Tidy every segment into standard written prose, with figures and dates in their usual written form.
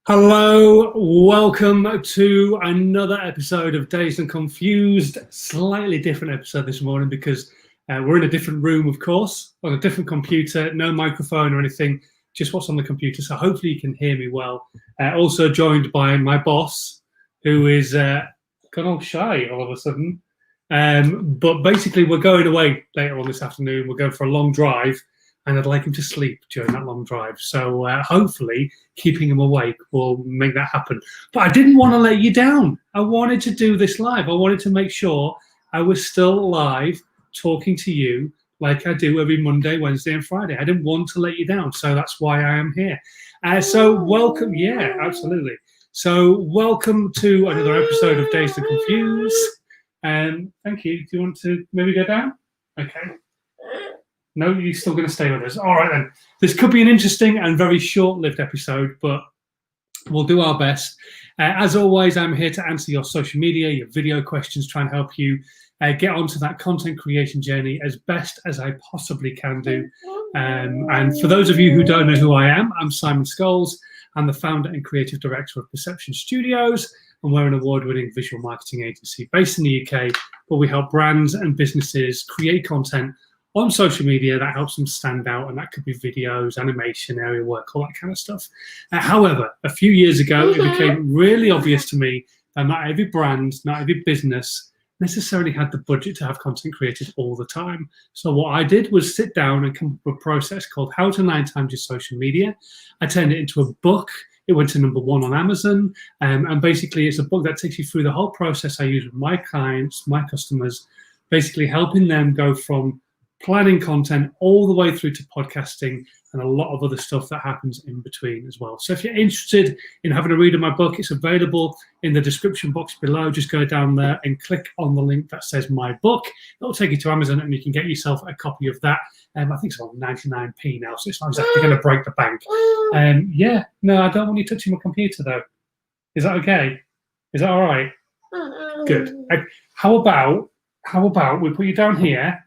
Hello, welcome to another episode of Dazed and Confused. Slightly different episode this morning because we're in a different room, of course, on a different computer, no microphone or anything, just what's on the computer. So hopefully you can hear me well. Also joined by my boss, who is gone all shy all of a sudden. But basically, we're going away later on this afternoon. We're going for a long drive, and I'd like him to sleep during that long drive. So hopefully keeping him awake will make that happen. But I didn't want to let you down. I wanted to do this live. I wanted to make sure I was still live talking to you like I do every Monday, Wednesday and Friday. I didn't want to let you down. So that's why I am here. So welcome. Yeah, absolutely. So welcome to another episode of Dazed and Confused. Thank you. Do you want to maybe go down? Okay. No, you're still going to stay with us. All right, then. This could be an interesting and very short-lived episode, but we'll do our best. As always, I'm here to answer your social media, your video questions, try and help you get onto that content creation journey as best as I possibly can do. And for those of you who don't know who I am, I'm Simon Scholes. I'm the founder and creative director of Perception Studios, and we're an award-winning visual marketing agency based in the UK, where we help brands and businesses create content on social media that helps them stand out, and that could be videos, animation, area work, all that kind of stuff. However, a few years ago, it became really obvious to me that not every brand, not every business necessarily had the budget to have content created all the time. So what I did was sit down and come up with a process called How to 9 Times Your Social Media. I turned it into a book. It went to #1 on Amazon. And basically, it's a book that takes you through the whole process I use with my clients, my customers, basically helping them go from planning content all the way through to podcasting and a lot of other stuff that happens in between as well. So if you're interested in having a read of my book, it's available in the description box below. Just go down there and click on the link that says my book. It'll take you to Amazon and you can get yourself a copy of that. I think it's on 99p now, so it's not exactly going to break the bank. Yeah, no, I don't want you touching my computer though. Is that okay? Is that all right? Good. How about we put you down here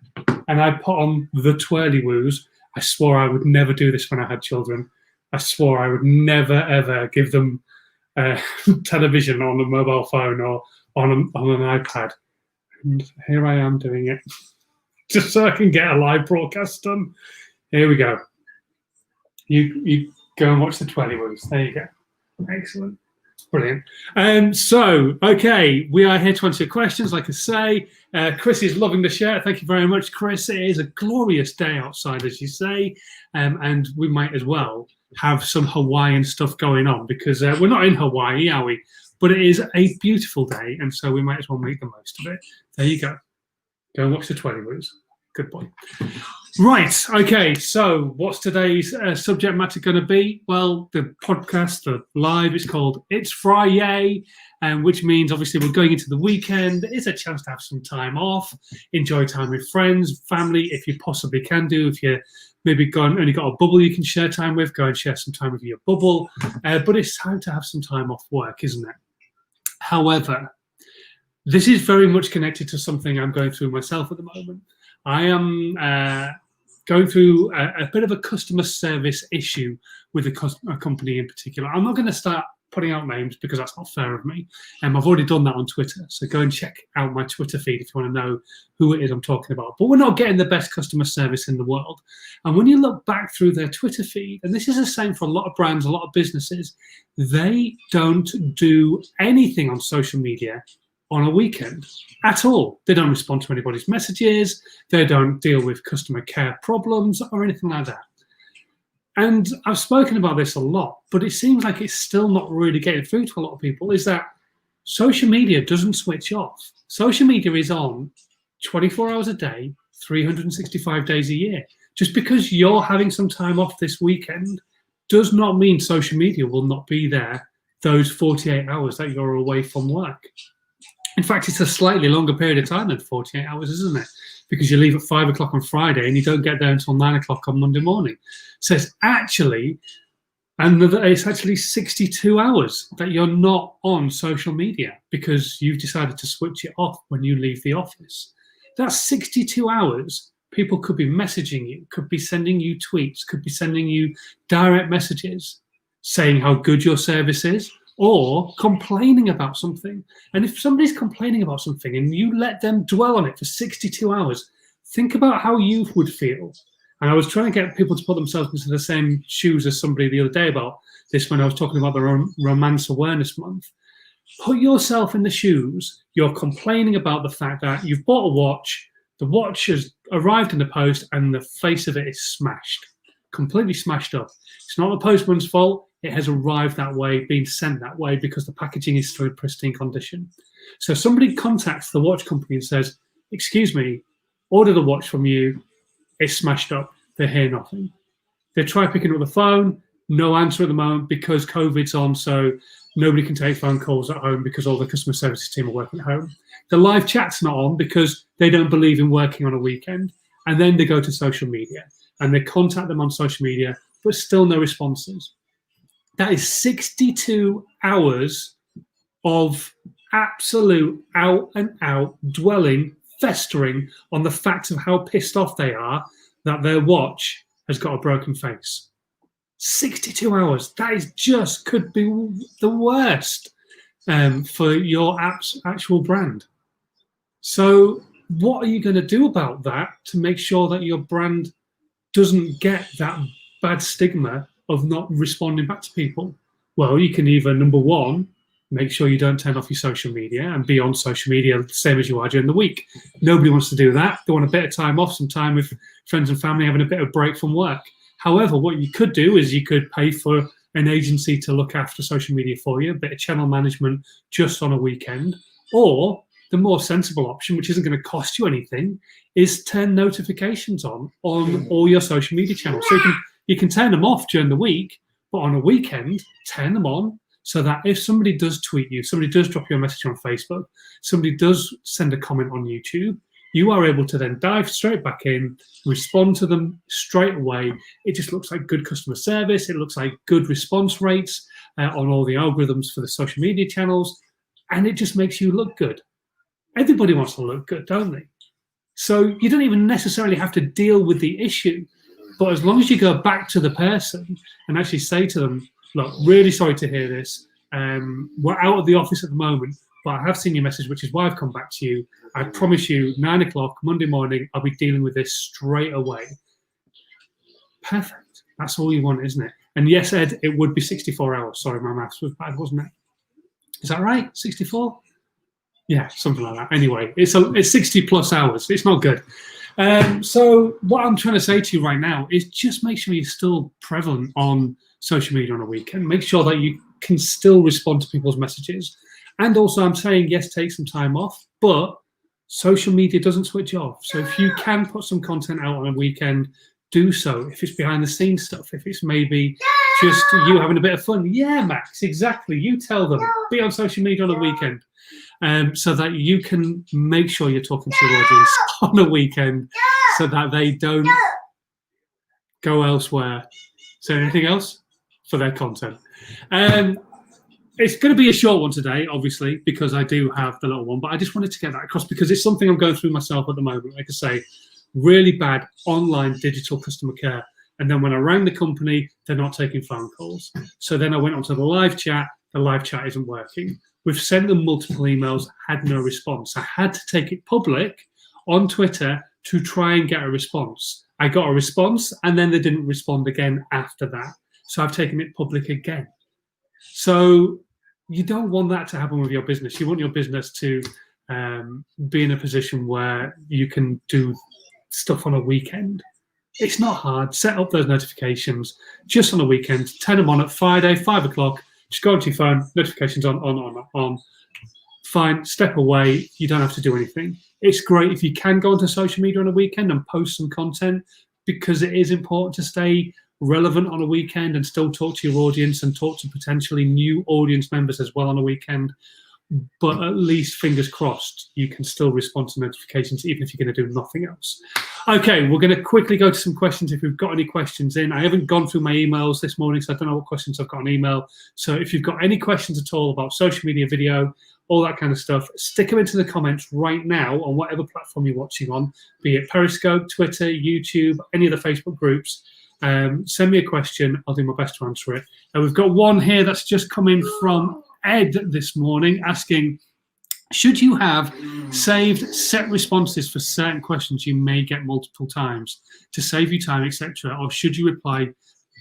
and I put on the twirly-woos. I swore I would never do this when I had children. I swore I would never, ever give them television on a mobile phone or on an iPad. And here I am doing it, just so I can get a live broadcast done. Here we go. You go and watch the twirly-woos. There you go. Excellent. Brilliant. Okay, we are here to answer your questions, like I say. Chris is loving the shirt. Thank you very much, Chris. It is a glorious day outside, as you say, and we might as well have some Hawaiian stuff going on because we're not in Hawaii, are we? But it is a beautiful day, and so we might as well make the most of it. There you go. Go and watch the twirly-woos. Good boy. Right, okay, so what's today's subject matter going to be? Well, the podcast, the live, is called It's Friyaaaaay, which means obviously we're going into the weekend. It's a chance to have some time off, enjoy time with friends, family, if you possibly can do. If you maybe only got a bubble you can share time with, go and share some time with your bubble. But it's time to have some time off work, isn't it? However, this is very much connected to something I'm going through myself at the moment. I am going through a bit of a customer service issue with a company in particular. I'm not going to start putting out names because that's not fair of me. I've already done that on Twitter, so go and check out my Twitter feed if you want to know who it is I'm talking about. But we're not getting the best customer service in the world. And when you look back through their Twitter feed, and this is the same for a lot of brands, a lot of businesses, they don't do anything on social media on a weekend at all. They don't respond to anybody's messages. They don't deal with customer care problems or anything like that. And I've spoken about this a lot, but it seems like it's still not really getting through to a lot of people, is that social media doesn't switch off. Social media is on 24 hours a day, 365 days a year. Just because you're having some time off this weekend does not mean social media will not be there those 48 hours that you're away from work. In fact, it's a slightly longer period of time than 48 hours, isn't it? Because you leave at 5 o'clock on Friday and you don't get there until 9 o'clock on Monday morning. So it's actually 62 hours that you're not on social media because you've decided to switch it off when you leave the office. That's 62 hours. People could be messaging you, could be sending you tweets, could be sending you direct messages. saying how good your service is, or complaining about something. And if somebody's complaining about something and you let them dwell on it for 62 hours, think about how you would feel. And I was trying to get people to put themselves into the same shoes as somebody the other day about this when I was talking about the Romance Awareness Month. Put yourself in the shoes. You're complaining about the fact that you've bought a watch, the watch has arrived in the post and the face of it is smashed, completely smashed up. It's not the postman's fault. It has arrived that way, been sent that way because the packaging is still in pristine condition. So somebody contacts the watch company and says, excuse me, ordered a watch from you, it's smashed up, they hear nothing. They try picking up the phone, no answer at the moment because COVID's on, so nobody can take phone calls at home because all the customer services team are working at home. The live chat's not on because they don't believe in working on a weekend. And then they go to social media and they contact them on social media, but still no responses. That is 62 hours of absolute out and out dwelling, festering on the fact of how pissed off they are that their watch has got a broken face. 62 hours. That is just could be the worst for your actual brand. So what are you going to do about that to make sure that your brand doesn't get that bad stigma of not responding back to people? Well, you can either, number one, make sure you don't turn off your social media and be on social media the same as you are during the week. Nobody wants to do that. They want a bit of time off, some time with friends and family, having a bit of break from work. However, what you could do is you could pay for an agency to look after social media for you, a bit of channel management just on a weekend. Or the more sensible option, which isn't going to cost you anything, is turn notifications on all your social media channels. So you can turn them off during the week, but on a weekend, turn them on so that if somebody does tweet you, somebody does drop you a message on Facebook, somebody does send a comment on YouTube, you are able to then dive straight back in, respond to them straight away. It just looks like good customer service. It looks like good response rates on all the algorithms for the social media channels, and it just makes you look good. Everybody wants to look good, don't they? So you don't even necessarily have to deal with the issue, but as long as you go back to the person and actually say to them, look, really sorry to hear this. We're out of the office at the moment, but I have seen your message, which is why I've come back to you. I promise you, 9 o'clock, Monday morning, I'll be dealing with this straight away. Perfect. That's all you want, isn't it? And yes, Ed, it would be 64 hours. Sorry, my maths was bad, wasn't it? Is that right? 64? Yeah, something like that. Anyway, it's 60 plus hours. It's not good. So what I'm trying to say to you right now is just make sure you're still prevalent on social media on a weekend. Make sure that you can still respond to people's messages. And also I'm saying, yes, take some time off, but social media doesn't switch off. So if you can put some content out on a weekend, do so. If it's behind the scenes stuff, if it's maybe just you having a bit of fun. Yeah, Max, exactly. You tell them, be on social media on a weekend. So that you can make sure you're talking to your audience on a weekend so that they don't go elsewhere. So anything else for their content? It's going to be a short one today, obviously, because I do have the little one, but I just wanted to get that across because it's something I'm going through myself at the moment. Like I say, really bad online digital customer care. And then when I rang the company, they're not taking phone calls. So then I went onto the live chat. The live chat isn't working. We've sent them multiple emails, had no response. I had to take it public on Twitter to try and get a response. I got a response, and then they didn't respond again after that. So I've taken it public again. So you don't want that to happen with your business. You want your business to be in a position where you can do stuff on a weekend. It's not hard. Set up those notifications just on a weekend. Turn them on at Friday, 5 o'clock. Just go onto your phone, notifications on. Fine, step away. You don't have to do anything. It's great if you can go onto social media on a weekend and post some content because it is important to stay relevant on a weekend and still talk to your audience and talk to potentially new audience members as well on a weekend. But at least, fingers crossed, you can still respond to notifications even if you're going to do nothing else. Okay, we're going to quickly go to some questions if we've got any questions in. I haven't gone through my emails this morning, so I don't know what questions I've got on email. So if you've got any questions at all about social media, video, all that kind of stuff, stick them into the comments right now on whatever platform you're watching on, be it Periscope, Twitter, YouTube, any of the Facebook groups. Send me a question. I'll do my best to answer it. We've got one here that's just come in from Ed this morning asking, should you have saved set responses for certain questions you may get multiple times to save you time, etc., or should you reply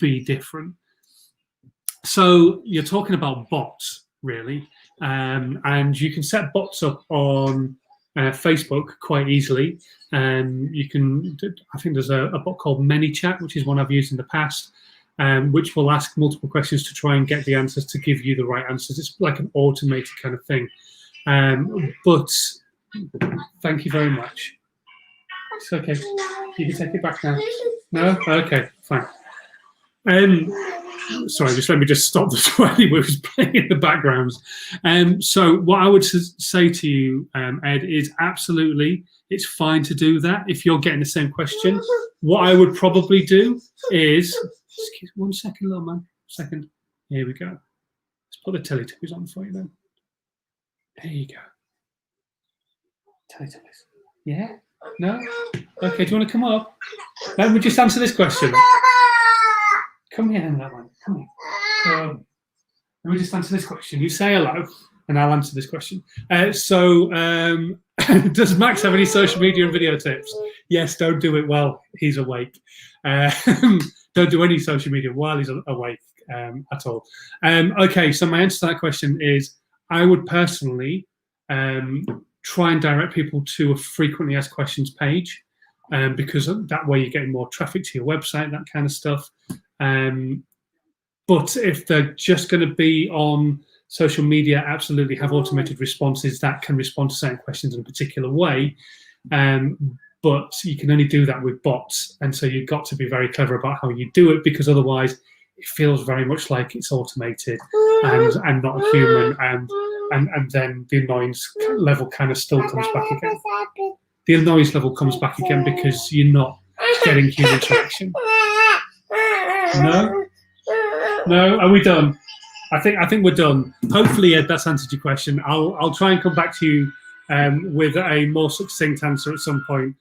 be different? So you're talking about bots, really, and you can set bots up on Facebook quite easily. You can, I think there's a bot called ManyChat, which is one I've used in the past, which will ask multiple questions to try and get the answers to give you the right answers. It's like an automated kind of thing. But thank you very much. It's okay. You can take it back now. No? Okay, fine. Sorry, just let me just stop the sweating which was playing in the background. So what I would say to you, Ed, is absolutely, it's fine to do that if you're getting the same question. What I would probably do is, excuse me, 1 second, little man, second. Here we go. Let's put the Teletubbies on for you then. There you go. Teletubbies. Yeah? No? Okay, do you want to come up? Let me just answer this question. Come here then, that one. Come here. Let me just answer this question. You say hello, and I'll answer this question. Does Max have any social media and video tips? Yes, don't do it while he's awake. Don't do any social media while he's awake at all. Okay, so my answer to that question is I would personally try and direct people to a frequently asked questions page because that way you're getting more traffic to your website, that kind of stuff. But if they're just going to be on social media, absolutely have automated responses that can respond to certain questions in a particular way. But you can only do that with bots. And so you've got to be very clever about how you do it, because otherwise it feels very much like it's automated and not human. And then the annoyance level kind of still comes back again. The annoyance level comes back again because you're not getting human interaction. No? No? Are we done? I think we're done. Hopefully, Ed, that's answered your question. I'll try and come back to you with a more succinct answer at some point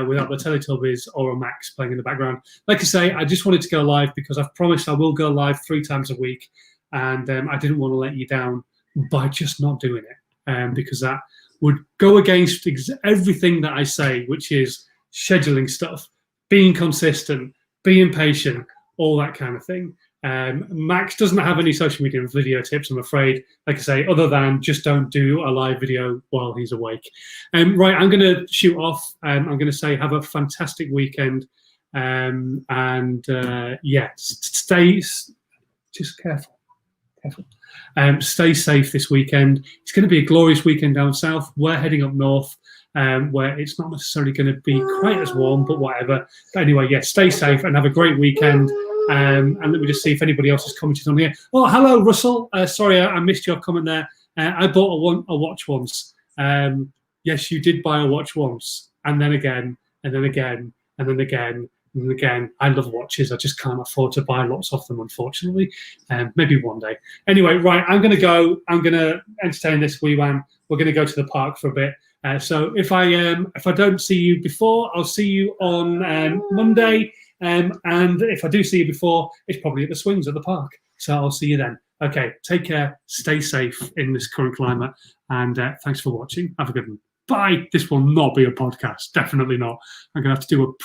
without the Teletubbies or a Max playing in the background. Like I say, I just wanted to go live because I've promised I will go live 3 times a week, and I didn't want to let you down by just not doing it, because that would go against everything that I say, which is scheduling stuff, being consistent, being patient, all that kind of thing. Max doesn't have any social media and video tips, I'm afraid, like I say, other than just don't do a live video while he's awake. Right, I'm going to shoot off. I'm going to say have a fantastic weekend. Yeah, stay just careful. Stay safe this weekend. It's going to be a glorious weekend down south. We're heading up north, where it's not necessarily going to be quite as warm, but whatever. But anyway, yeah, stay safe and have a great weekend. And let me just see if anybody else has commented on here. Oh, hello, Russell. Sorry, I missed your comment there. I bought a watch once. Yes, you did buy a watch once, and then again, and then again, and then again. And again, I love watches. I just can't afford to buy lots of them, unfortunately. Maybe one day. Anyway, right, I'm going to go. I'm going to entertain this wee one. We're going to go to the park for a bit. So if I don't see you before, I'll see you on Monday. And if I do see you before, it's probably at the swings at the park. So I'll see you then. Okay, take care. Stay safe in this current climate. And thanks for watching. Have a good one. Bye. This will not be a podcast. Definitely not. I'm going to have to do a proper